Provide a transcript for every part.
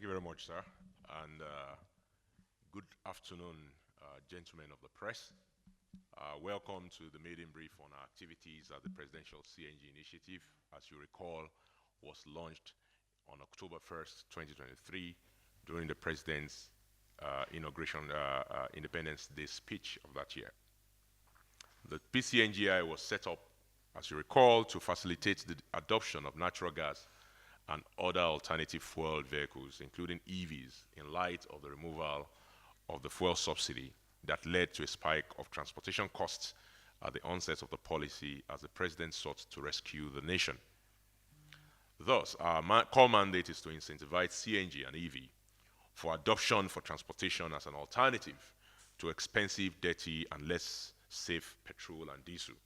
you very much, sir. And good afternoon, gentlemen of the press. Welcome to the maiden brief on our activities at the Presidential CNG Initiative. As you recall, was launched on October 1st, 2023, during the President's inauguration Independence Day speech of that year. The PCNGI was set up, as you recall, to facilitate the adoption of natural gas and other alternative fuel vehicles, including EVs, in light of the removal of the fuel subsidy that led to a spike of transportation costs at the onset of the policy as the President sought to rescue the nation. Thus, our core mandate is to incentivize CNG and EV for adoption for transportation as an alternative to expensive, dirty, and less safe petrol and diesel,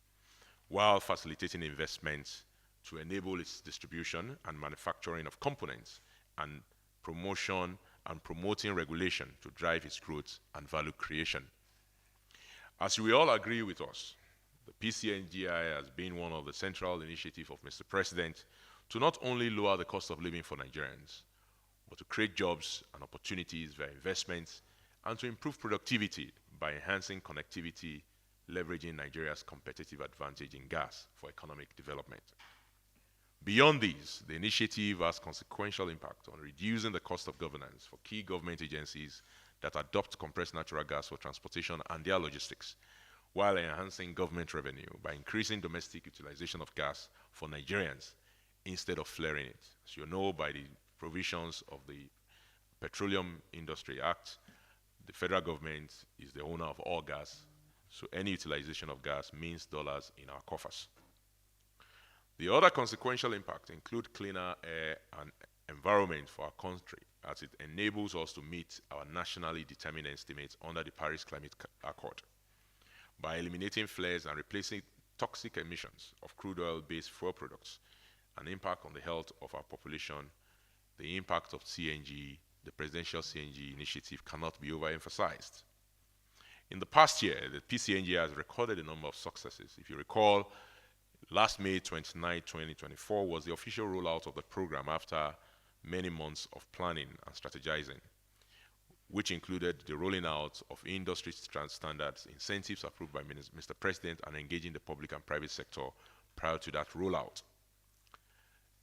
while facilitating investments to enable its distribution and manufacturing of components and promoting regulation to drive its growth and value creation. As you will all agree with us, the PCNGI has been one of the central initiatives of Mr. President to not only lower the cost of living for Nigerians, but to create jobs and opportunities via investments and to improve productivity by enhancing connectivity, leveraging Nigeria's competitive advantage in gas for economic development. Beyond these, the initiative has consequential impact on reducing the cost of governance for key government agencies that adopt compressed natural gas for transportation and their logistics, while enhancing government revenue by increasing domestic utilization of gas for Nigerians instead of flaring it. As you know, by the provisions of the Petroleum Industry Act, the federal government is the owner of all gas, so any utilization of gas means dollars in our coffers. The other consequential impacts include cleaner air and environment for our country, as it enables us to meet our nationally determined estimates under the Paris Climate Accord by eliminating flares and replacing toxic emissions of crude oil-based fuel products. An impact on the health of our population, the impact of CNG, the Presidential CNG Initiative cannot be overemphasized. In the past year, the PCNG has recorded a number of successes. If you recall, last May 29, 2024 was the official rollout of the program after many months of planning and strategizing, which included the rolling out of industry standards, incentives approved by Mr. President, and engaging the public and private sector prior to that rollout.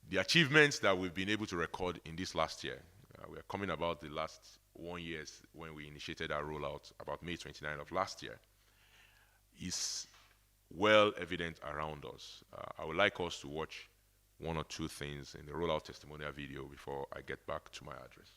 The achievements that we've been able to record in this last year, we are coming about the last 1 year when we initiated our rollout, about May 29 of last year, is well evident around us. I would like us to watch one or two things in the rollout testimonial video before I get back to my address.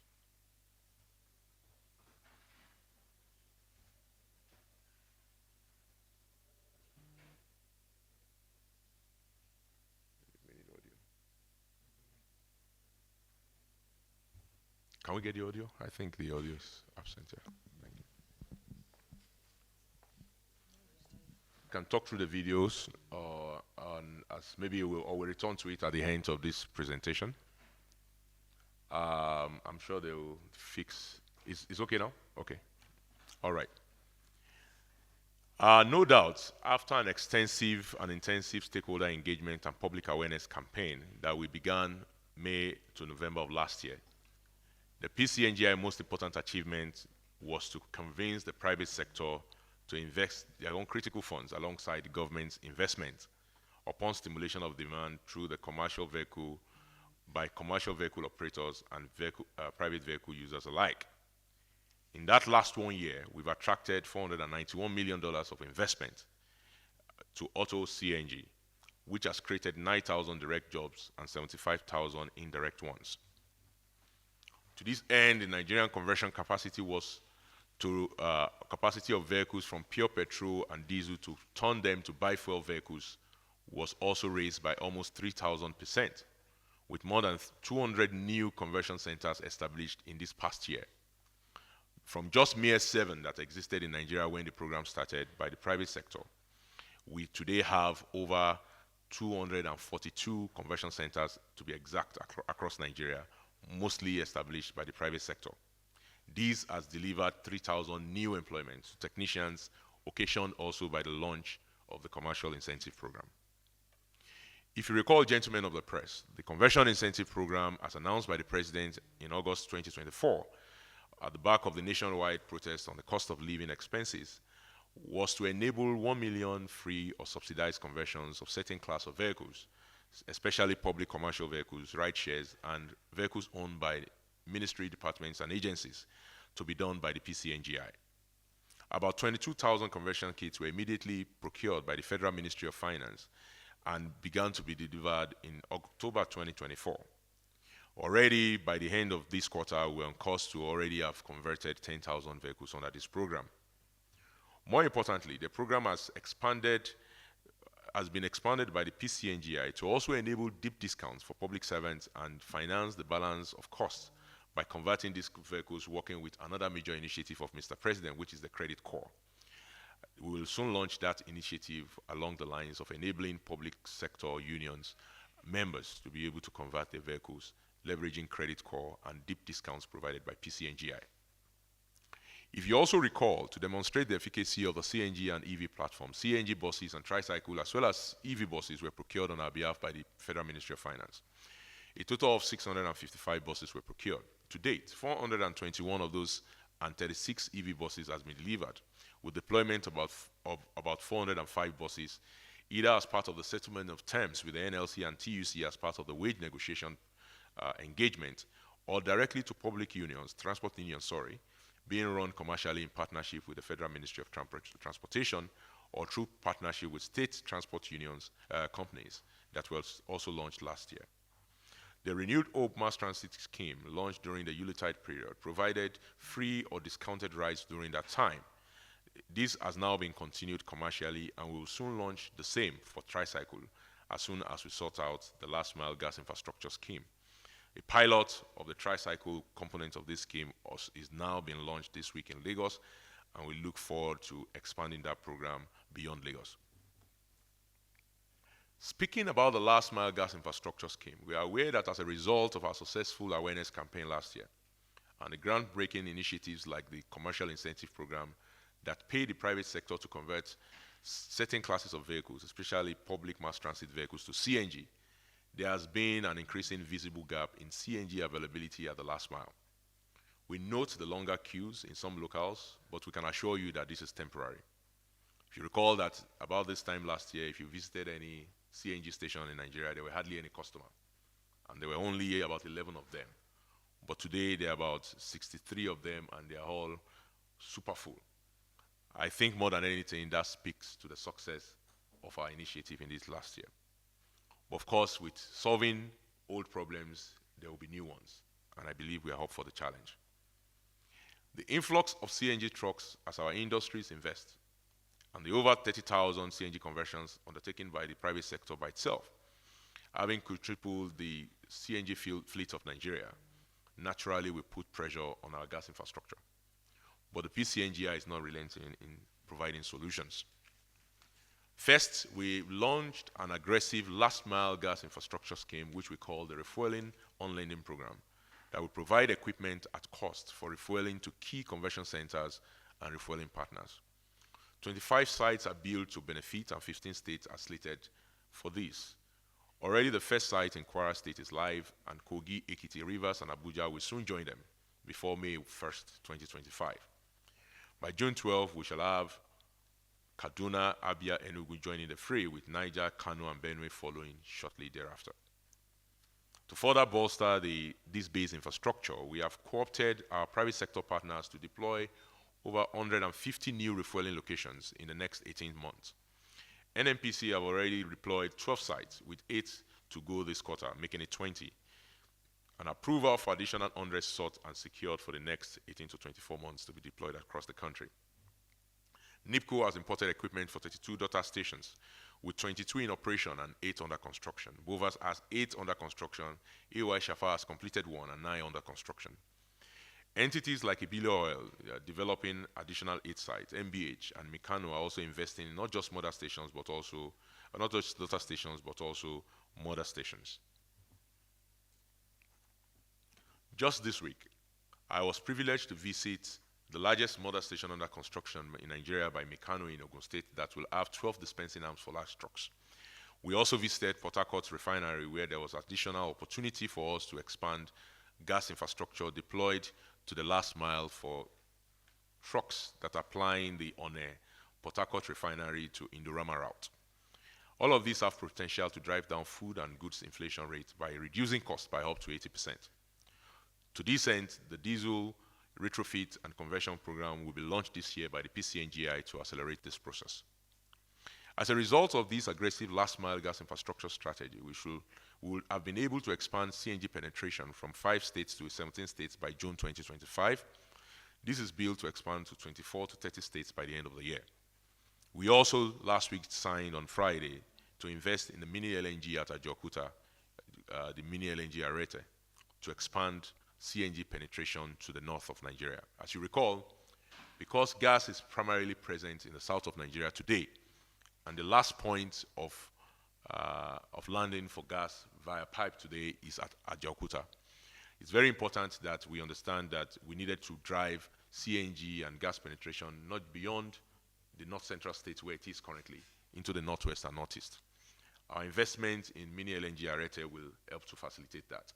Can we get the audio? I think the audio is absent here. Thank you. Can talk through the videos, as maybe we'll return to it at the end of this presentation. I'm sure they'll fix. It's okay now? Okay. All right. No doubt, after an extensive and intensive stakeholder engagement and public awareness campaign that we began May to November of last year, the PCNGI most important achievement was to convince the private sector to invest their own critical funds alongside the government's investment upon stimulation of demand through the commercial vehicle by commercial vehicle operators and private vehicle users alike. In that last 1 year, we've attracted $491 million of investment to auto CNG, which has created 9,000 direct jobs and 75,000 indirect ones. To this end, the Nigerian conversion capacity was to capacity of vehicles from pure petrol and diesel to turn them to biofuel vehicles was also raised by almost 3,000%, with more than 200 new conversion centers established in this past year. From just mere 7 that existed in Nigeria when the program started by the private sector, we today have over 242 conversion centers, to be exact, across Nigeria, mostly established by the private sector. This has delivered 3,000 new employments to technicians, occasioned also by the launch of the commercial incentive program. If you recall, gentlemen of the press, the Conversion Incentive Program, as announced by the President in August 2024, at the back of the nationwide protest on the cost of living expenses, was to enable 1 million free or subsidized conversions of certain class of vehicles, especially public commercial vehicles, ride shares, and vehicles owned by ministry departments and agencies, to be done by the PCNGI. About 22,000 conversion kits were immediately procured by the Federal Ministry of Finance and began to be delivered in October 2024. Already, by the end of this quarter, we're on course to already have converted 10,000 vehicles under this program. More importantly, the program has been expanded by the PCNGI to also enable deep discounts for public servants and finance the balance of costs by converting these vehicles, working with another major initiative of Mr. President, which is the credit core. We will soon launch that initiative along the lines of enabling public sector unions members to be able to convert their vehicles, leveraging credit core and deep discounts provided by PCNGI. If you also recall, to demonstrate the efficacy of the CNG and EV platform, CNG buses and tricycle as well as EV buses were procured on our behalf by the Federal Ministry of Finance. A total of 655 buses were procured. To date, 421 of those and 36 EV buses has been delivered, with deployment of about 405 buses, either as part of the settlement of terms with the NLC and TUC as part of the wage negotiation engagement, or directly to public unions, transport unions, being run commercially in partnership with the Federal Ministry of Transportation, or through partnership with state transport unions companies that was also launched last year. The renewed Hope Mass Transit Scheme, launched during the Yuletide period, provided free or discounted rides during that time. This has now been continued commercially, and we will soon launch the same for tricycle as soon as we sort out the last mile gas infrastructure scheme. A pilot of the tricycle component of this scheme is now being launched this week in Lagos, and we look forward to expanding that program beyond Lagos. Speaking about the last mile gas infrastructure scheme, we are aware that as a result of our successful awareness campaign last year and the groundbreaking initiatives like the commercial incentive program that pay the private sector to convert certain classes of vehicles, especially public mass transit vehicles, to CNG, there has been an increasing visible gap in CNG availability at the last mile. We note the longer queues in some locales, but we can assure you that this is temporary. If you recall that about this time last year, if you visited any CNG station in Nigeria, there were hardly any customer, and there were only about 11 of them. But today, there are about 63 of them, and they are all super full. I think more than anything, that speaks to the success of our initiative in this last year. But of course, with solving old problems, there will be new ones, and I believe we are up for the challenge. The influx of CNG trucks as our industries invest, and the over 30,000 CNG conversions undertaken by the private sector by itself, having quadrupled the CNG fleet of Nigeria, naturally will put pressure on our gas infrastructure. But the PCNGI is not relenting in providing solutions. First, we launched an aggressive last-mile gas infrastructure scheme, which we call the Refueling on Lending Program, that will provide equipment at cost for refueling to key conversion centers and refueling partners. 25 sites are built to benefit, and 15 states are slated for this. Already the first site in Kwara State is live, and Kogi, Ekiti, Rivers, and Abuja will soon join them before May 1st, 2025. By June 12, we shall have Kaduna, Abia, Enugu joining the fray, with Niger, Kano, and Benue following shortly thereafter. To further bolster this base infrastructure, we have co-opted our private sector partners to deploy over 150 new refueling locations in the next 18 months. NNPC have already deployed 12 sites, with 8 to go this quarter, making it 20. An approval for additional 100 sought and secured for the next 18 to 24 months to be deployed across the country. NIPCO has imported equipment for 32 daughter stations, with 22 in operation and 8 under construction. Bovas has 8 under construction, AY Shafa has completed 1 and 9 under construction. Entities like Ibilo Oil are developing additional 8 sites. MBH and Mikano are also investing in not just mother stations, but also, not just daughter stations, but also mother stations. Just this week, I was privileged to visit the largest mother station under construction in Nigeria by Mikano in Ogun State that will have 12 dispensing arms for large trucks. We also visited Port Harcourt refinery, where there was additional opportunity for us to expand gas infrastructure deployed to the last mile for trucks that are plying the One Port Harcourt refinery to Indorama route. All of these have potential to drive down food and goods inflation rate by reducing costs by up to 80%. To this end, the diesel retrofit and conversion program will be launched this year by the PCNGI to accelerate this process. As a result of this aggressive last-mile gas infrastructure strategy, we will have been able to expand CNG penetration from 5 states to 17 states by June 2025. This is built to expand to 24 to 30 states by the end of the year. We also last week signed on Friday to invest in the mini LNG at Ajaokuta, the mini LNG Arete, to expand CNG penetration to the north of Nigeria. As you recall, because gas is primarily present in the south of Nigeria today, and the last point of landing for gas via pipe today is at Ajaokuta, it's very important that we understand that we needed to drive CNG and gas penetration not beyond the north central states where it is currently, into the northwest and northeast. Our investment in mini LNG Arete will help to facilitate that.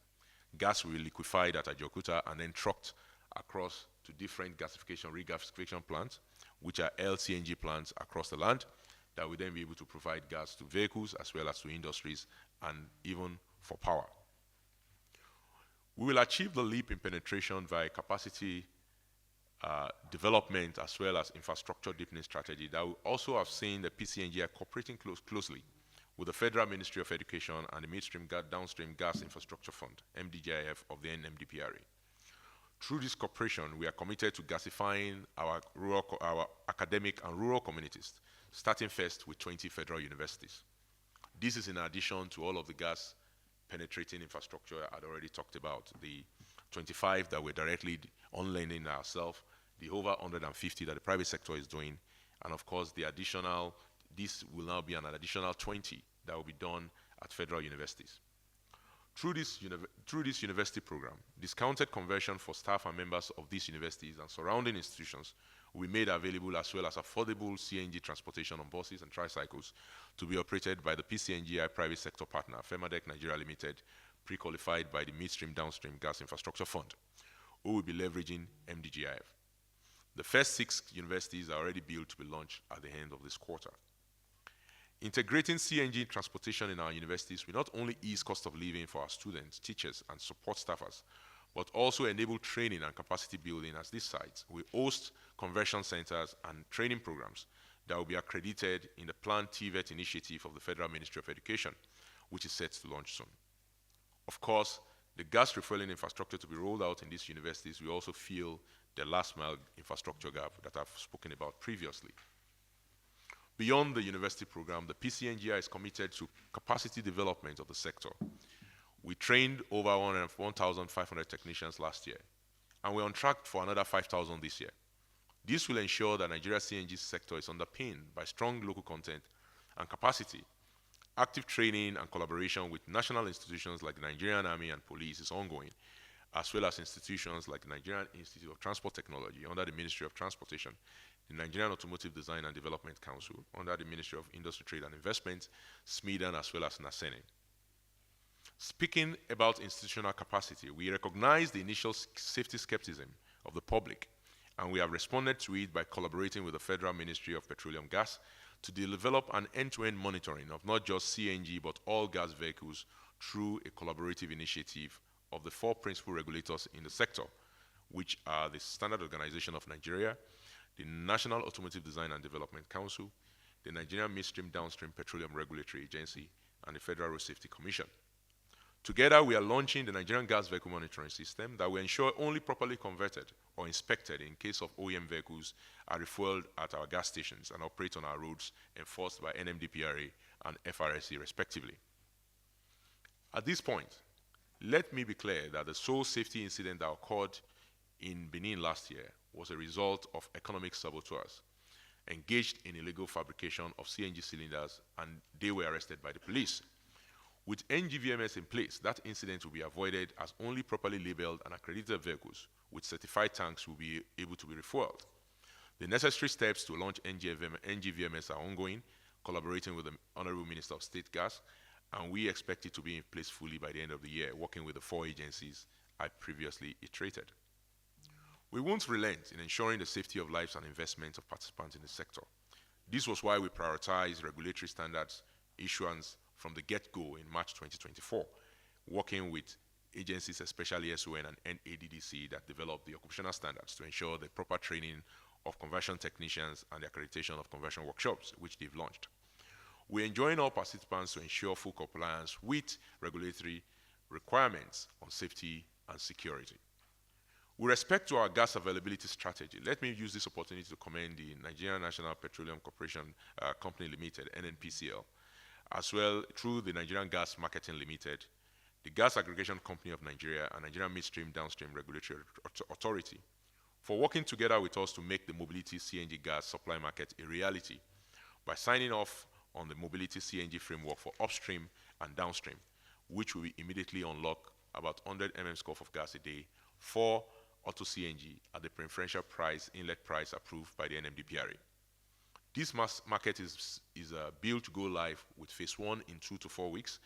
Gas will be liquefied at Ajaokuta and then trucked across to different regasification plants, which are LCNG plants across the land, that will then be able to provide gas to vehicles as well as to industries and even for power. We will achieve the leap in penetration via capacity development as well as infrastructure deepening strategy that we also have seen the PCNGI cooperating closely with the Federal Ministry of Education and the Midstream Downstream Gas Infrastructure Fund, MDGIF, of the NMDPRA. Through this cooperation, we are committed to gasifying our academic and rural communities, starting first with 20 federal universities. This is in addition to all of the gas penetrating infrastructure I'd already talked about, the 25 that we're directly on-lending ourselves, the over 150 that the private sector is doing, and of course the additional, this will now be an additional 20 that will be done at federal universities. Through this university program, discounted conversion for staff and members of these universities and surrounding institutions will be made available, as well as affordable CNG transportation on buses and tricycles to be operated by the PCNGI private sector partner, Femadec Nigeria Limited, pre-qualified by the Midstream Downstream Gas Infrastructure Fund, who will be leveraging MDGIF. The first 6 universities are already built to be launched at the end of this quarter. Integrating CNG transportation in our universities will not only ease cost of living for our students, teachers, and support staffers, but also enable training and capacity building, as these sites will host conversion centers and training programs that will be accredited in the planned TVET initiative of the Federal Ministry of Education, which is set to launch soon. Of course, the gas refueling infrastructure to be rolled out in these universities will also fill the last mile infrastructure gap that I've spoken about previously. Beyond the university program, the PCNGI is committed to capacity development of the sector. We trained over 1,500 technicians last year, and we're on track for another 5,000 this year. This will ensure that Nigeria's CNG sector is underpinned by strong local content and capacity. Active training and collaboration with national institutions like the Nigerian Army and Police is ongoing, as well as institutions like the Nigerian Institute of Transport Technology under the Ministry of Transportation, the Nigerian Automotive Design and Development Council under the Ministry of Industry, Trade and Investment, SMIDAN, as well as NASENE. Speaking about institutional capacity, we recognize the initial safety skepticism of the public, and we have responded to it by collaborating with the Federal Ministry of Petroleum Gas to develop an end-to-end monitoring of not just CNG but all gas vehicles through a collaborative initiative of the 4 principal regulators in the sector, which are the Standard Organization of Nigeria, the National Automotive Design and Development Council, the Nigerian Midstream Downstream Petroleum Regulatory Agency, and the Federal Road Safety Commission. Together, we are launching the Nigerian Gas Vehicle Monitoring System that will ensure only properly converted or inspected in case of OEM vehicles are refueled at our gas stations and operate on our roads, enforced by NMDPRA and FRSC respectively. At this point, let me be clear that the sole safety incident that occurred in Benin last year was a result of economic saboteurs engaged in illegal fabrication of CNG cylinders, and they were arrested by the police. With NGVMS in place, that incident will be avoided, as only properly labeled and accredited vehicles with certified tanks will be able to be refueled. The necessary steps to launch NGVMS are ongoing, collaborating with the Honorable Minister of State Gas, and we expect it to be in place fully by the end of the year, working with the 4 agencies I previously iterated. We won't relent in ensuring the safety of lives and investment of participants in the sector. This was why we prioritized regulatory standards issuance from the get-go in March 2024, working with agencies, especially SON and NADDC, that developed the occupational standards to ensure the proper training of conversion technicians and the accreditation of conversion workshops, which they've launched. We enjoin all participants to ensure full compliance with regulatory requirements on safety and security. With respect to our gas availability strategy, let me use this opportunity to commend the Nigerian National Petroleum Corporation Company Limited, NNPCL, as well through the Nigerian Gas Marketing Limited, the Gas Aggregation Company of Nigeria, and Nigerian Midstream Downstream Regulatory Authority, for working together with us to make the mobility CNG gas supply market a reality by signing off on the mobility CNG framework for upstream and downstream, which will immediately unlock about 100 mm of gas a day for auto CNG at the preferential price, inlet price approved by the NMDPRA. This market is built to go live with phase 1 in 2 to 4 weeks,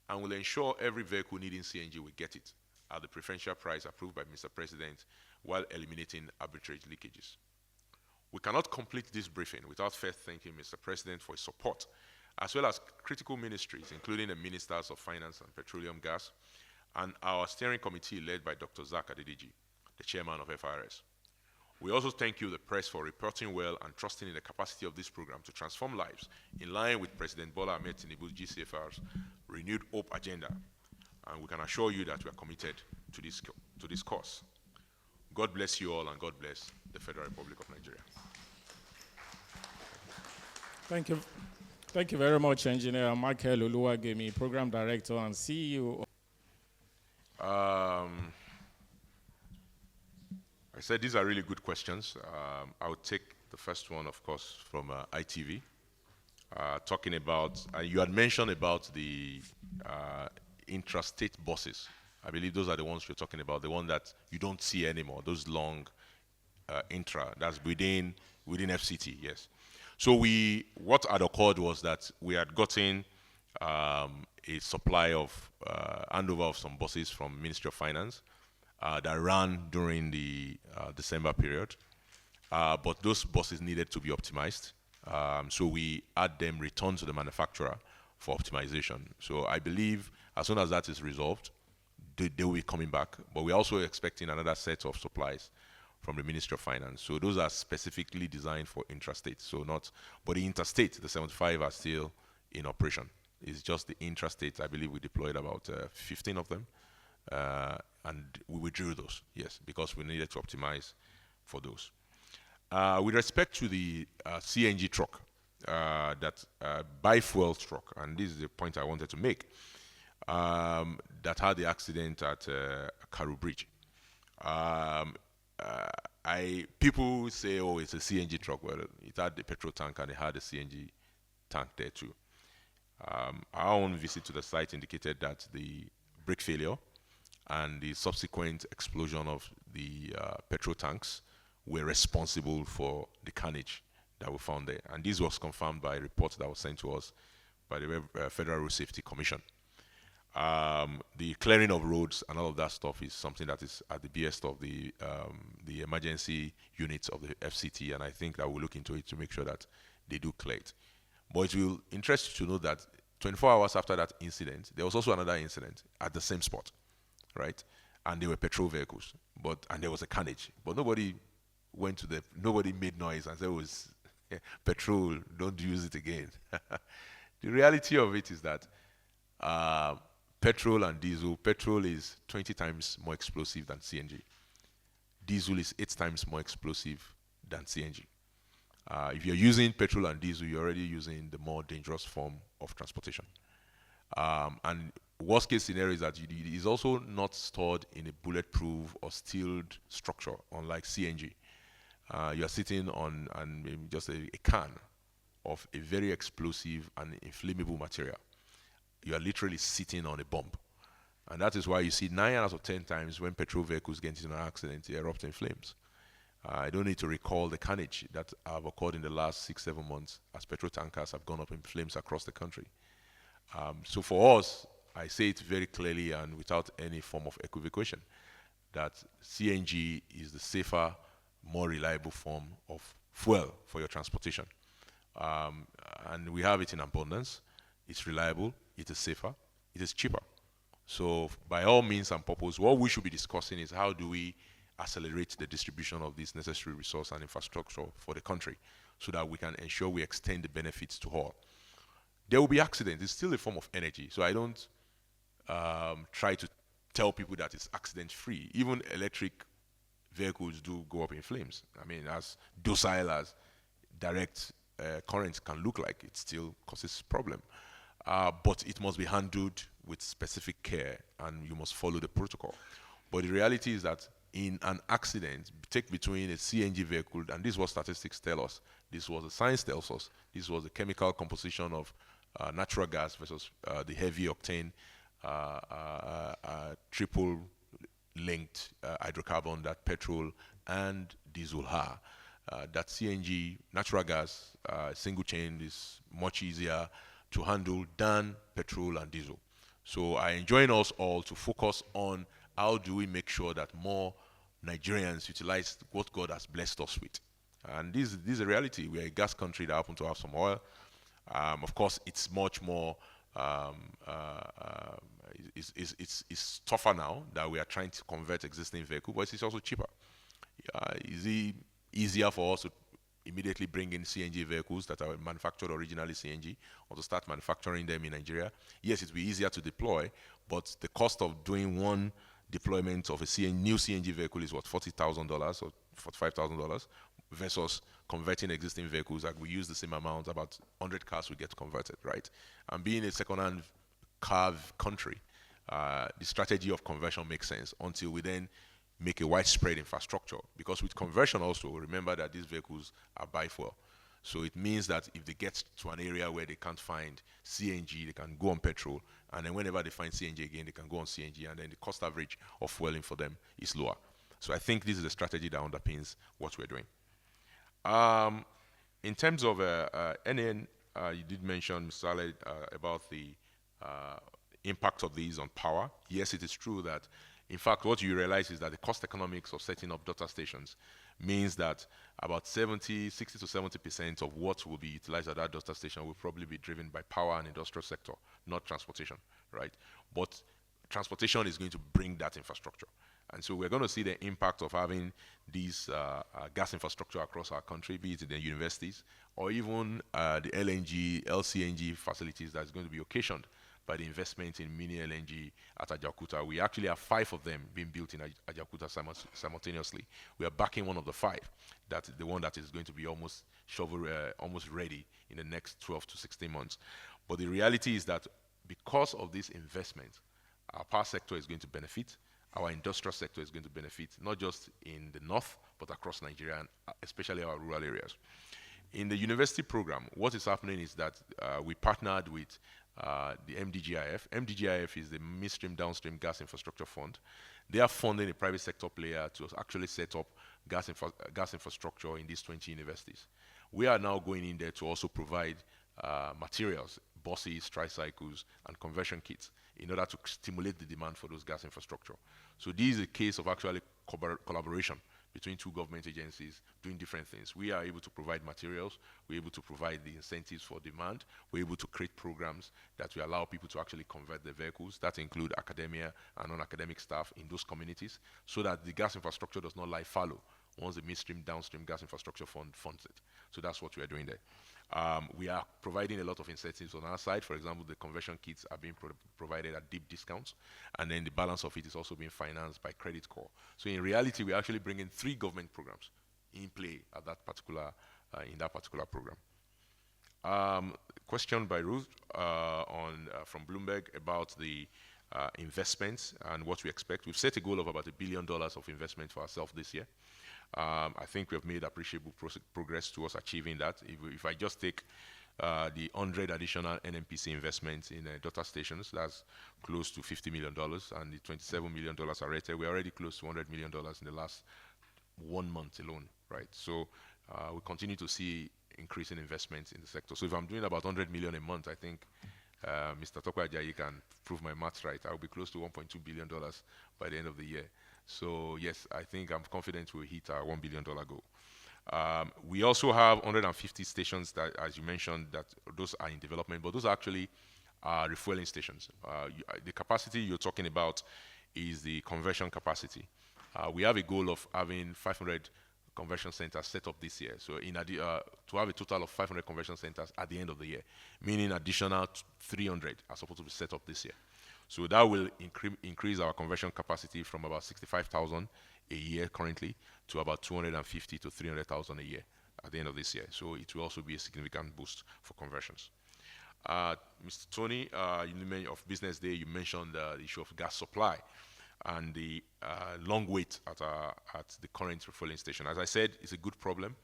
and will ensure every vehicle needing CNG will get it at the preferential price approved by Mr. President, while eliminating arbitrage leakages. We cannot complete this briefing without first thanking Mr. President for his support, as well as critical ministries, including the Ministers of Finance and Petroleum Gas, and our steering committee led by Dr. Zach Adediji, the chairman of FRS. We also thank you, the press, for reporting well and trusting in the capacity of this program to transform lives in line with President Bola Ahmed Tinubu's GCFR's renewed hope agenda. And we can assure you that we are committed to this cause. God bless you all, and God bless the Federal Republic of Nigeria. Thank you. Thank you very much, Engineer Michael Oluwagemi, Program Director and CEO. I said these are really good questions. I would take the first one, of course, from ITV, talking about, you had mentioned about the intrastate buses. I believe those are the ones you're talking about, the one that you don't see anymore, those long intra, that's within FCT, yes. So what had occurred was that we had gotten a supply of handover of some buses from Ministry of Finance that ran during the December period, but those buses needed to be optimized. So we had them returned to the manufacturer for optimization. So I believe as soon as that is resolved, they will be coming back. But we're also expecting another set of supplies from the Ministry of Finance. So those are specifically designed for intrastate. So not, but the interstate, the 75 are still in operation. It's just the intrastate. I believe we deployed about 15 of them. And we withdrew those, yes, because we needed to optimize for those. With respect to the CNG truck, that bi-fuel truck, and this is the point I wanted to make, that had the accident at Karu Bridge. People say, oh, it's a CNG truck. Well, it had the petrol tank and it had a CNG tank there too. Our own visit to the site indicated that the brake failure and the subsequent explosion of the petrol tanks were responsible for the carnage that we found there. And this was confirmed by a report that was sent to us by the Federal Road Safety Commission. The clearing of roads and all of that stuff is something that is at the behest of the emergency units of the FCT, and I think that we'll look into it to make sure that they do clear it. But it will interest you to know that 24 hours after that incident, there was also another incident at the same spot, right? And they were petrol vehicles, and there was a carnage, but nobody made noise and said it was petrol, don't use it again. The reality of it is that petrol and diesel, petrol is 20 times more explosive than CNG. Diesel is 8 times more explosive than CNG. If you're using petrol and diesel, you're already using the more dangerous form of transportation. And worst case scenario is that it is also not stored in a bulletproof or sealed structure, unlike CNG. You're sitting on just a can of a very explosive and inflammable material. You are literally sitting on a bomb. And that is why you see 9 out of 10 times when petrol vehicles get into an accident, they erupt in flames. I don't need to recall the carnage that have occurred in the last 6-7 months as petrol tankers have gone up in flames across the country. So for us, I say it very clearly and without any form of equivocation that CNG is the safer, more reliable form of fuel for your transportation. And we have it in abundance. It's reliable, it is safer, it is cheaper. So by all means and purpose, what we should be discussing is how do we accelerate the distribution of this necessary resource and infrastructure for the country so that we can ensure we extend the benefits to all. There will be accidents. It's still a form of energy. So I don't try to tell people that it's accident-free. Even electric vehicles do go up in flames. I mean, as docile as direct current can look like, it still causes problem. But it must be handled with specific care, and you must follow the protocol. But the reality is that in an accident, take between a CNG vehicle, and this is what statistics tell us, this is what the science tells us, this was the chemical composition of natural gas versus the heavy octane triple linked hydrocarbon that petrol and diesel are. That CNG, natural gas, single chain is much easier to handle than petrol and diesel. So I enjoin us all to focus on how do we make sure that more Nigerians utilize what God has blessed us with. And this is a reality. We are a gas country that happen to have some oil. Of course, it's much more, it's tougher now that we are trying to convert existing vehicles, but it's also cheaper. Is it easier for us to immediately bring in CNG vehicles that are manufactured originally CNG or to start manufacturing them in Nigeria? Yes, it will be easier to deploy, but the cost of doing one deployment of a new CNG vehicle is what, $40,000 or $45,000 versus converting existing vehicles. Like we use the same amount, about 100 cars will get converted, right? And being a second-hand car country, the strategy of conversion makes sense until we then make a widespread infrastructure. Because with conversion also, remember that these vehicles are biofuel. So it means that if they get to an area where they can't find CNG, they can go on petrol, and then whenever they find CNG again, they can go on CNG, and then the cost average of fueling for them is lower. So I think this is a strategy that underpins what we're doing. In terms of NN, you did mention, Mr. Saleh, about the impact of these on power. Yes, it is true that, in fact, what you realize is that the cost economics of setting up data stations means that about 60 to 70% of what will be utilized at that data station will probably be driven by power and industrial sector, not transportation, right? But transportation is going to bring that infrastructure. And so we're going to see the impact of having these gas infrastructure across our country, be it in the universities or even the LNG, LCNG facilities that's going to be occasioned by the investment in mini LNG at Ajaokuta. We actually have 5 of them being built in Ajaokuta simultaneously. We are backing one of the 5, that's the one that is going to be almost ready in the next 12 to 16 months. But the reality is that because of this investment, our power sector is going to benefit, our industrial sector is going to benefit, not just in the north, but across Nigeria, and especially our rural areas. In the university program, what is happening is that we partnered with the MDGIF. MDGIF is the Midstream Downstream Gas Infrastructure Fund. They are funding a private sector player to actually set up gas infrastructure in these 20 universities. We are now going in there to also provide materials, buses, tricycles, and conversion kits in order to stimulate the demand for those gas infrastructure. So this is a case of actually collaboration between 2 government agencies doing different things. We are able to provide materials, we're able to provide the incentives for demand, we're able to create programs that will allow people to actually convert their vehicles, that include academia and non-academic staff in those communities, so that the gas infrastructure does not lie fallow once the Midstream Downstream Gas Infrastructure Fund funds it. So that's what we are doing there. We are providing a lot of incentives on our side. For example, the conversion kits are being provided at deep discounts, and then the balance of it is also being financed by Credit Corps. So in reality, we're actually bringing 3 government programs in play at that particular, in that particular program. Question by Ruth from Bloomberg about the investments and what we expect. We've set a goal of about $1 billion of investment for ourselves this year. I think we have made appreciable progress towards achieving that. If I just take the 100 additional NNPC investments in data stations, that's close to $50 million, and the $27 million are rated. We're already close to $100 million in the last 1 month alone, right? So we continue to see increasing investments in the sector. So if I'm doing about 100 million a month, I think Mr. Tokwe Ajayi can prove my maths right. I'll be close to $1.2 billion by the end of the year. So yes, I think I'm confident we'll hit our $1 billion goal. We also have 150 stations that, as you mentioned, that those are in development, but those are actually refueling stations. The capacity you're talking about is the conversion capacity. We have a goal of having 500 conversion centers set up this year. So to have a total of 500 conversion centers at the end of the year, meaning additional 300 are supposed to be set up this year. So that will increase our conversion capacity from about 65,000 a year currently to about 250 to 300,000 a year at the end of this year. So it will also be a significant boost for conversions. Mr. Tony, of Business Day, you mentioned the issue of gas supply and the long wait at the current refueling station. As I said, it's a good problem.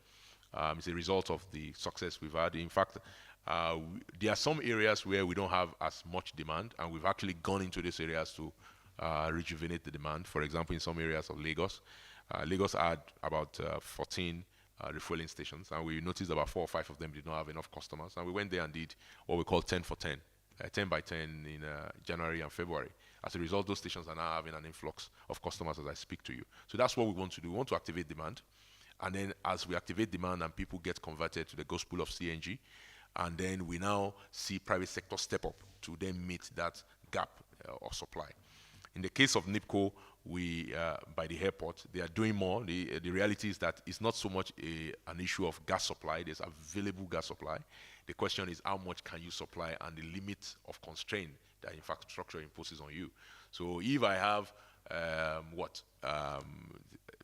It's a result of the success we've had. In fact, there are some areas where we don't have as much demand, and we've actually gone into these areas to rejuvenate the demand. For example, in some areas of Lagos, Lagos had about 14 refueling stations, and we noticed about 4 or 5 of them did not have enough customers, and we went there and did what we call 10 for 10, 10 by 10 in January and February. As a result, those stations are now having an influx of customers as I speak to you. So that's what we want to do. We want to activate demand, and then as we activate demand and people get converted to the gospel of CNG, and then we now see private sector step up to then meet that gap of supply. In the case of NIPCO, by the airport, they are doing more. The reality is that it's not so much an issue of gas supply. There's available gas supply. The question is how much can you supply and the limit of constraint that infrastructure imposes on you. So if I have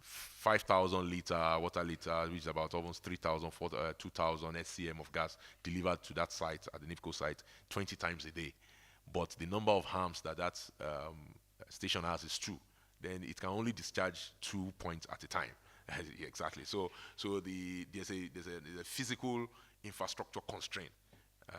5,000 liter water liter, which is about almost 3,000, 2,000 SCM of gas delivered to that site, at the NIPCO site, 20 times a day. But the number of harms that station has is 2. Then it can only discharge 2 points at a time. Exactly. So there's a physical infrastructure constraint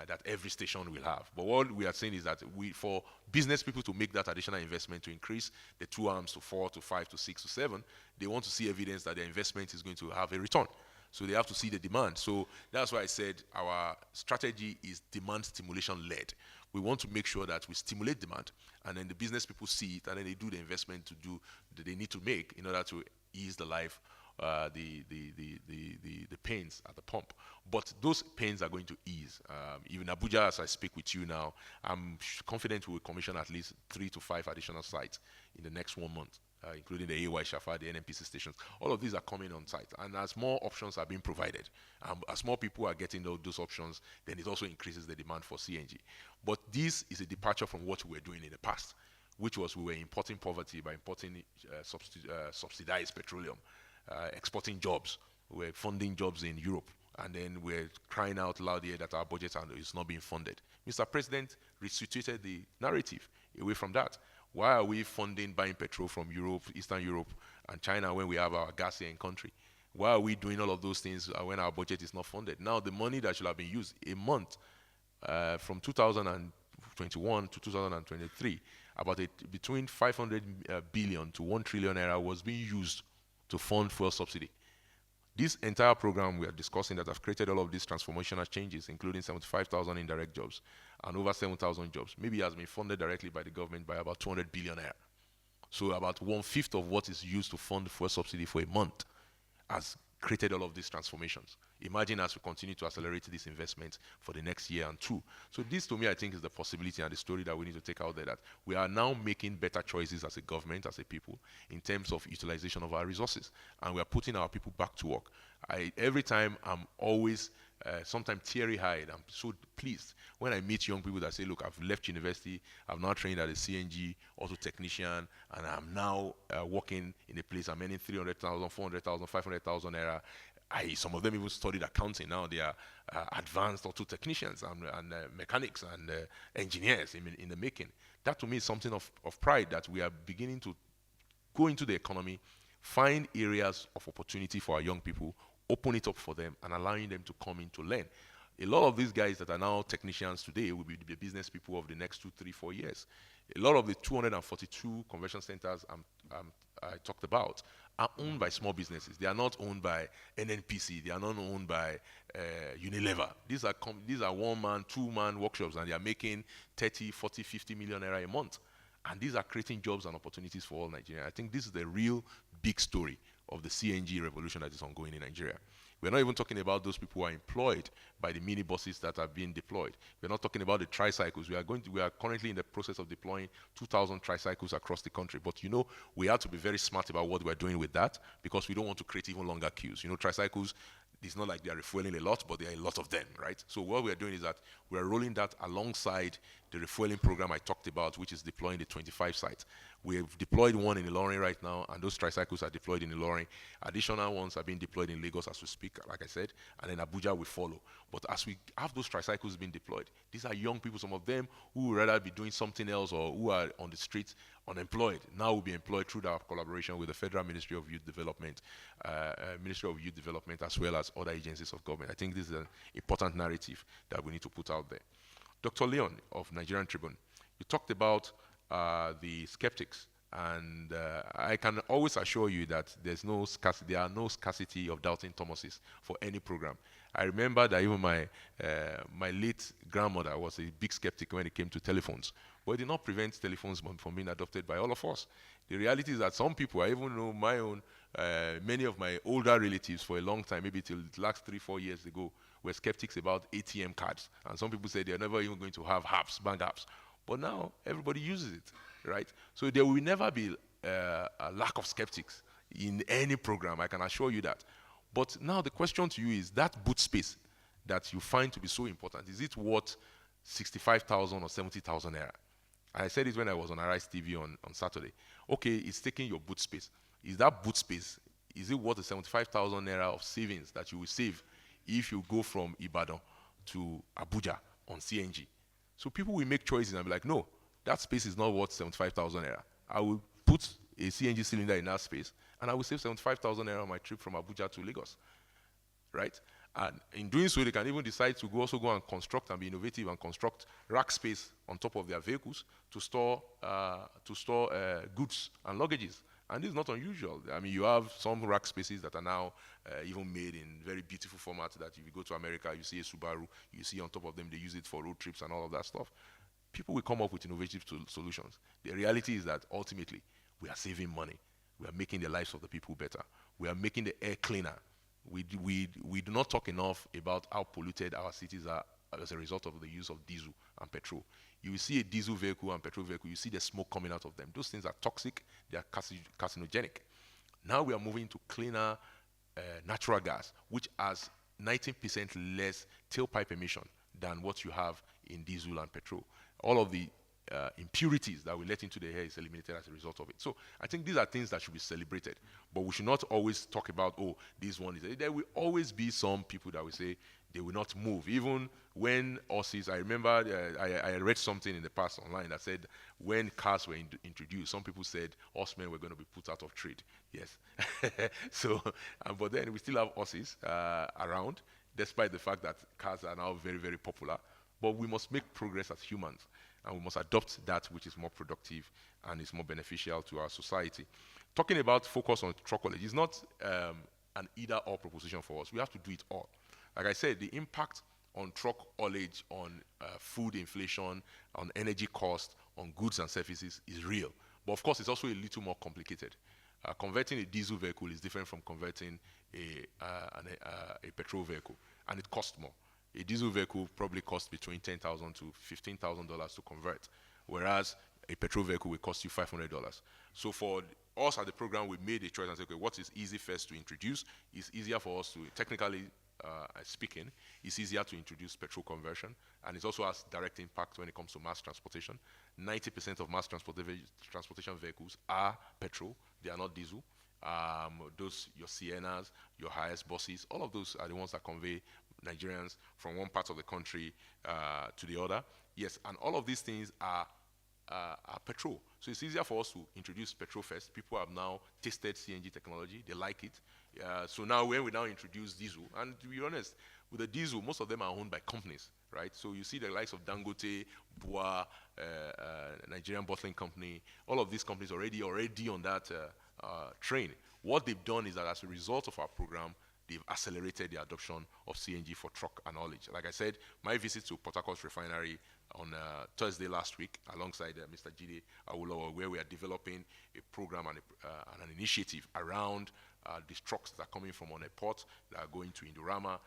that every station will have. But what we are saying is that for business people to make that additional investment to increase the 2 arms to 4 to 5 to 6 to 7, they want to see evidence that their investment is going to have a return. So they have to see the demand. So that's why I said our strategy is demand stimulation led. We want to make sure that we stimulate demand, and then the business people see it, and then they do the investment that they need to make in order to ease the life, the pains at the pump. But those pains are going to ease. Even Abuja, as I speak with you now, I'm confident we will commission at least 3 to 5 additional sites in the next 1 month. Including the AY Shafa, the NNPC stations. All of these are coming on site. And as more options are being provided, as more people are getting those options, then it also increases the demand for CNG. But this is a departure from what we were doing in the past, which was we were importing poverty by importing subsidized petroleum, exporting jobs. We were funding jobs in Europe. And then we're crying out loud here that our budget is not being funded. Mr. President restituted the narrative away from that. Why are we funding buying petrol from Europe, Eastern Europe, and China when we have our gas here in country? Why are we doing all of those things when our budget is not funded? Now, the money that should have been used a month from 2021 to 2023, between 500 billion to 1 trillion naira was being used to fund fuel subsidy. This entire program we are discussing that have created all of these transformational changes, including 75,000 indirect jobs and over 7,000 jobs, maybe has been funded directly by the government by about 200 billion naira. So about 1/5 of what is used to fund fuel subsidy for a month has created all of these transformations. Imagine as we continue to accelerate this investment for the next year and 2. So this, to me, I think is the possibility and the story that we need to take out there, that we are now making better choices as a government, as a people, in terms of utilization of our resources. And we are putting our people back to work. Every time I'm always sometimes teary-eyed. I'm so pleased when I meet young people that say, look, I've left university, I've now trained as a CNG auto technician, and I'm now working in a place, I'm earning 300,000, 400,000, 500,000 naira. Some of them even studied accounting. Now they are advanced auto technicians and mechanics and engineers in the making. That to me is something of pride, that we are beginning to go into the economy, find areas of opportunity for our young people, open it up for them, and allowing them to come in to learn. A lot of these guys that are now technicians today will be the business people of the next 2, 3, 4 years. A lot of the 242 convention centers I talked about are owned by small businesses. They are not owned by NNPC. They are not owned by Unilever. These are one-man, two-man workshops, and they are making 30, 40, 50 million naira a month. And these are creating jobs and opportunities for all Nigerians. I think this is the real big story of the CNG revolution that is ongoing in Nigeria. We're not even talking about those people who are employed by the minibuses that are being deployed. We're not talking about the tricycles. We are currently in the process of deploying 2,000 tricycles across the country. But we have to be very smart about what we're doing with that, because we don't want to create even longer queues. Tricycles, it's not like they are refueling a lot, but there are a lot of them, right? So what we're doing is that we're rolling that alongside the refueling program I talked about, which is deploying the 25 sites. We've deployed one in Ilorin right now, and those tricycles are deployed in Ilorin. Additional ones are being deployed in Lagos as we speak, like I said, and then Abuja will follow. But as we have those tricycles being deployed, these are young people, some of them who would rather be doing something else or who are on the streets unemployed, now will be employed through our collaboration with the Federal Ministry of Youth Development, as well as other agencies of government. I think this is an important narrative that we need to put out there. Dr. Leon of Nigerian Tribune, you talked about the skeptics, and I can always assure you that there are no scarcity of doubting Thomases for any program. I remember that even my late grandmother was a big skeptic when it came to telephones, but it did not prevent telephones from being adopted by all of us. The reality is that some people, I even know my own, many of my older relatives for a long time, maybe till the last 3-4 years ago, were skeptics about ATM cards. And some people said they're never even going to have apps, bank apps. But now everybody uses it, right? So there will never be a lack of skeptics in any program, I can assure you that. But now the question to you is, that boot space that you find to be so important, is it worth 65,000 or 70,000 naira? I said it when I was on Arise TV on Saturday. Okay, it's taking your boot space. Is that boot space, is it worth the 75,000 naira of savings that you will save if you go from Ibadan to Abuja on CNG? So people will make choices and be like, no, that space is not worth 75,000 naira. I will put a CNG cylinder in that space, and I will save 75,000 naira on my trip from Abuja to Lagos, right? And in doing so, they can even decide to also go and construct and be innovative and construct rack space on top of their vehicles to store goods and luggages. And this is not unusual. I mean, you have some rack spaces that are now even made in very beautiful formats that if you go to America, you see a Subaru, you see on top of them, they use it for road trips and all of that stuff. People will come up with innovative solutions. The reality is that ultimately, we are saving money. We are making the lives of the people better. We are making the air cleaner. We do not talk enough about how polluted our cities are as a result of the use of diesel and petrol. You will see a diesel vehicle and petrol vehicle, you see the smoke coming out of them. Those things are toxic, they are carcinogenic. Now we are moving to cleaner natural gas, which has 19% less tailpipe emission than what you have in diesel and petrol. All of the impurities that we let into the air is eliminated as a result of it. So I think these are things that should be celebrated, but we should not always talk about, oh, this one is. There will always be some people that will say they will not move. Even when horses, I remember I read something in the past online that said when cars were introduced, some people said horsemen were going to be put out of trade. Yes. So, but then we still have horses around, despite the fact that cars are now very, very popular. But we must make progress as humans, and we must adopt that which is more productive and is more beneficial to our society. Talking about focus on truck haulage is not an either-or proposition for us. We have to do it all. Like I said, the impact on truck haulage, on food inflation, on energy cost, on goods and services is real. But of course, it's also a little more complicated. Converting a diesel vehicle is different from converting a petrol vehicle, and it costs more. A diesel vehicle probably costs between $10,000 to $15,000 to convert, whereas a petrol vehicle will cost you $500. So for us at the program, we made a choice and said, okay, what is easy first to introduce? It's easier for us to, technically speaking, it's easier to introduce petrol conversion, and it also has direct impact when it comes to mass transportation. 90% of mass transportation vehicles are petrol, they are not diesel. Those, your Siennas, your highest buses, all of those are the ones that convey Nigerians from one part of the country to the other. Yes, and all of these things are petrol. So it's easier for us to introduce petrol first. People have now tasted CNG technology, they like it. So now when we now introduce diesel, and to be honest, with the diesel, most of them are owned by companies, right? So you see the likes of Dangote, Bua, Nigerian Bottling Company, all of these companies already on that train. What they've done is that as a result of our program, they've accelerated the adoption of CNG for truck and haulage. Like I said, my visit to Port Harcourt refinery on Thursday last week, alongside Mr. Jide Awolowo, where we are developing a program and an initiative around these trucks that are coming from on a port, that are going to Indorama,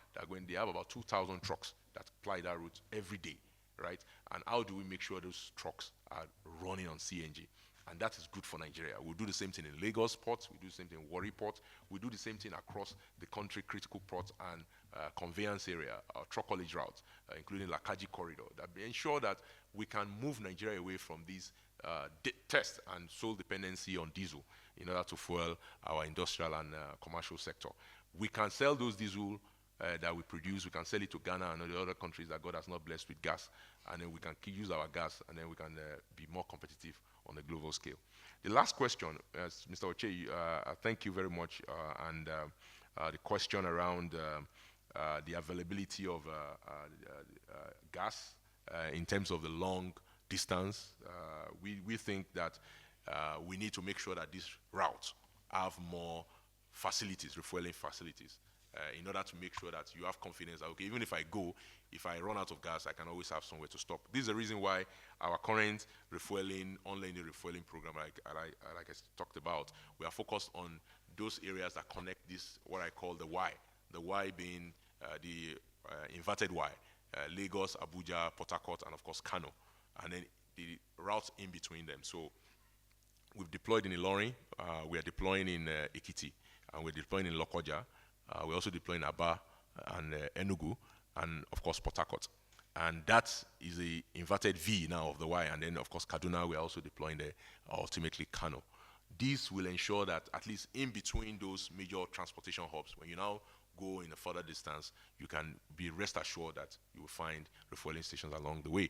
they have about 2,000 trucks that ply that route every day, right? And how do we make sure those trucks are running on CNG? And that is good for Nigeria. We'll do the same thing in Lagos ports, we do the same thing in Warri port, we do the same thing across the country, critical ports and conveyance area, truck haulage routes, including Lakaji corridor, that ensure that we can move Nigeria away from these test and sole dependency on diesel in order to fuel our industrial and commercial sector. We can sell those diesel that we produce, we can sell it to Ghana and the other countries that God has not blessed with gas, and then we can use our gas, and then we can be more competitive on a global scale. The last question, Mr. Oche, thank you very much, and the question around the availability of gas in terms of the long distance, we think that we need to make sure that these routes have more facilities, refueling facilities, in order to make sure that you have confidence that, okay, even if I run out of gas, I can always have somewhere to stop. This is the reason why our current refueling, online refueling program, like I talked about, we are focused on those areas that connect this, what I call the Y. The Y being the inverted Y, Lagos, Abuja, Port Harcourt, and of course Kano, and then the routes in between them. So we've deployed in Ilorin, we are deploying in Ekiti, and we're deploying in Lokoja. We're also deploying Aba and Enugu, and of course Port Harcourt. And that is the inverted V now of the Y, and then of course Kaduna, we're also deploying there, ultimately Kano. This will ensure that at least in between those major transportation hubs, when you now go in a further distance, you can be rest assured that you will find refueling stations along the way.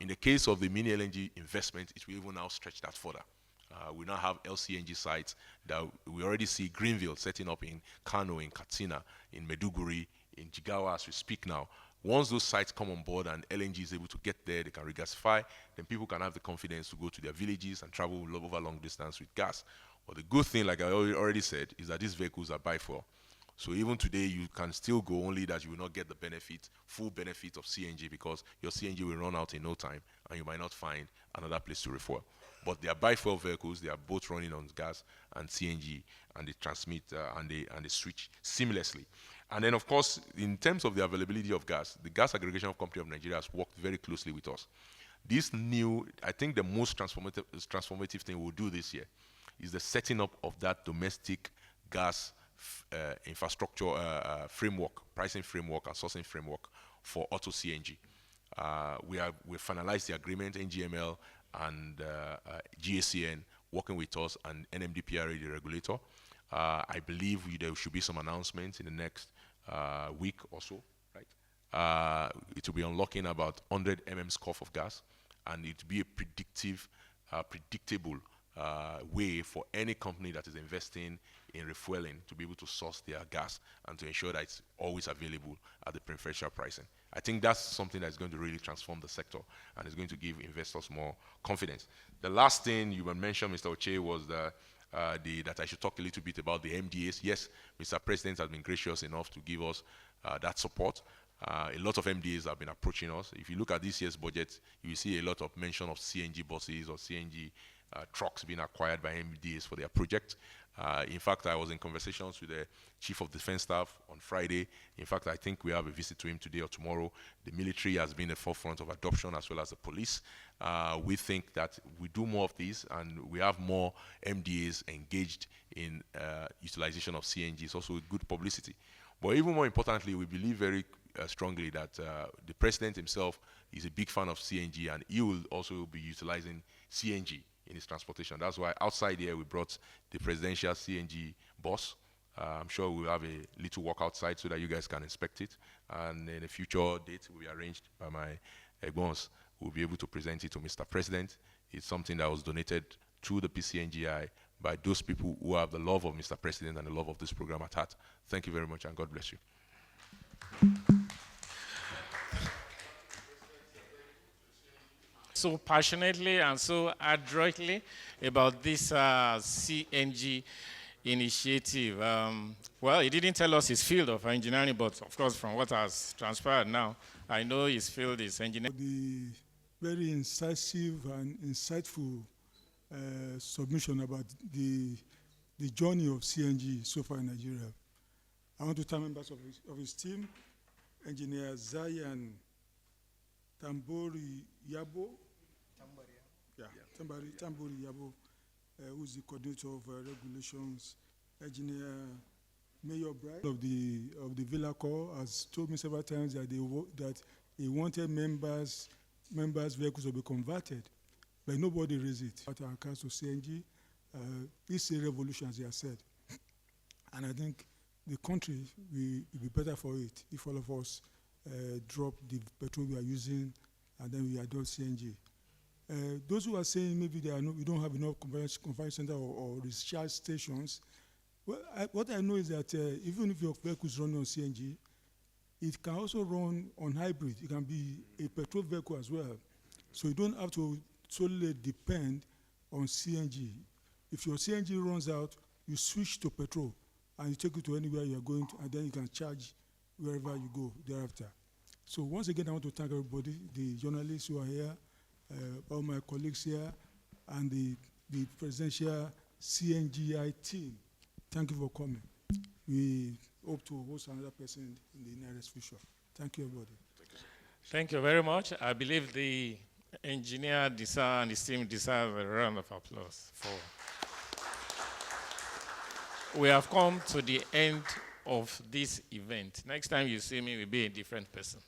In the case of the mini LNG investment, it will even now stretch that further. We now have LCNG sites that we already see Greenville setting up in Kano, in Katsina, in Meduguri, in Jigawa as we speak now. Once those sites come on board and LNG is able to get there, they can regasify, then people can have the confidence to go to their villages and travel over long distance with gas. But the good thing, like I already said, is that these vehicles are buy for. So even today, you can still go, only that you will not get the full benefit of CNG, because your CNG will run out in no time and you might not find another place to refuel. But they are bi-fuel vehicles, they are both running on gas and CNG, and they transmit and they switch seamlessly. And then of course, in terms of the availability of gas, the Gas Aggregation Company of Nigeria has worked very closely with us. This new, I think the most transformative thing we'll do this year is the setting up of that domestic gas infrastructure framework, pricing framework and sourcing framework for auto CNG. We've finalized the agreement, NGML and GACN working with us, and NMDPRA, the regulator. I believe there should be some announcements in the next week or so, right? It will be unlocking about 100 mm scoff of gas, and it will be a predictable way for any company that is investing in refueling to be able to source their gas and to ensure that it's always available at the preferential pricing. I think that's something that's going to really transform the sector and is going to give investors more confidence. The last thing you mentioned, Mr. Oche, was that I should talk a little bit about the MDAs. Yes, Mr. President has been gracious enough to give us that support. A lot of MDAs have been approaching us. If you look at this year's budget, you will see a lot of mention of CNG buses or CNG trucks being acquired by MDAs for their project. In fact, I was in conversations with the Chief of Defense Staff on Friday. In fact, I think we have a visit to him today or tomorrow. The military has been the forefront of adoption, as well as the police. We think that we do more of these, and we have more MDAs engaged in utilization of CNG. It's also good publicity. But even more importantly, we believe very strongly that the President himself is a big fan of CNG, and he will also be utilizing CNG in his transportation. That's why outside here we brought the presidential CNG bus. I'm sure we'll have a little walk outside so that you guys can inspect it. And in a future date will be arranged by my Egbons. We'll be able to present it to Mr. President. It's something that was donated to the PCNGI by those people who have the love of Mr. President and the love of this program at heart. Thank you very much, and God bless you. So passionately and so adroitly about this CNG initiative. Well, he didn't tell us his field of engineering, but of course, from what has transpired now, I know his field is engineering. The very incisive and insightful submission about the journey of CNG so far in Nigeria. I want to thank members of his team, Engineer Zayan Tambori Yabo. Tambori Yabo, who's the coordinator of regulations. Engineer Mayor Bright of the Villa Corps has told me several times that he wanted members' vehicles to be converted, but nobody raised it. At our council CNG, it's a revolution, as he has said, and I think the country will be better for it if all of us drop the petrol we are using and then we adopt CNG. Those who are saying maybe we don't have enough conversion center or recharge stations, well, what I know is that even if your vehicle is running on CNG, it can also run on hybrid. It can be a petrol vehicle as well. So you don't have to solely depend on CNG. If your CNG runs out, you switch to petrol and you take it to anywhere you are going to, and then you can charge wherever you go thereafter. So once again, I want to thank everybody, the journalists who are here, all my colleagues here, and the presidential CNGI team. Thank you for coming. We hope to host another person in the nearest future. Thank you, everybody. Thank you very much. I believe the engineer and his team deserve a round of applause. We have come to the end of this event. Next time you see me, we'll be a different person.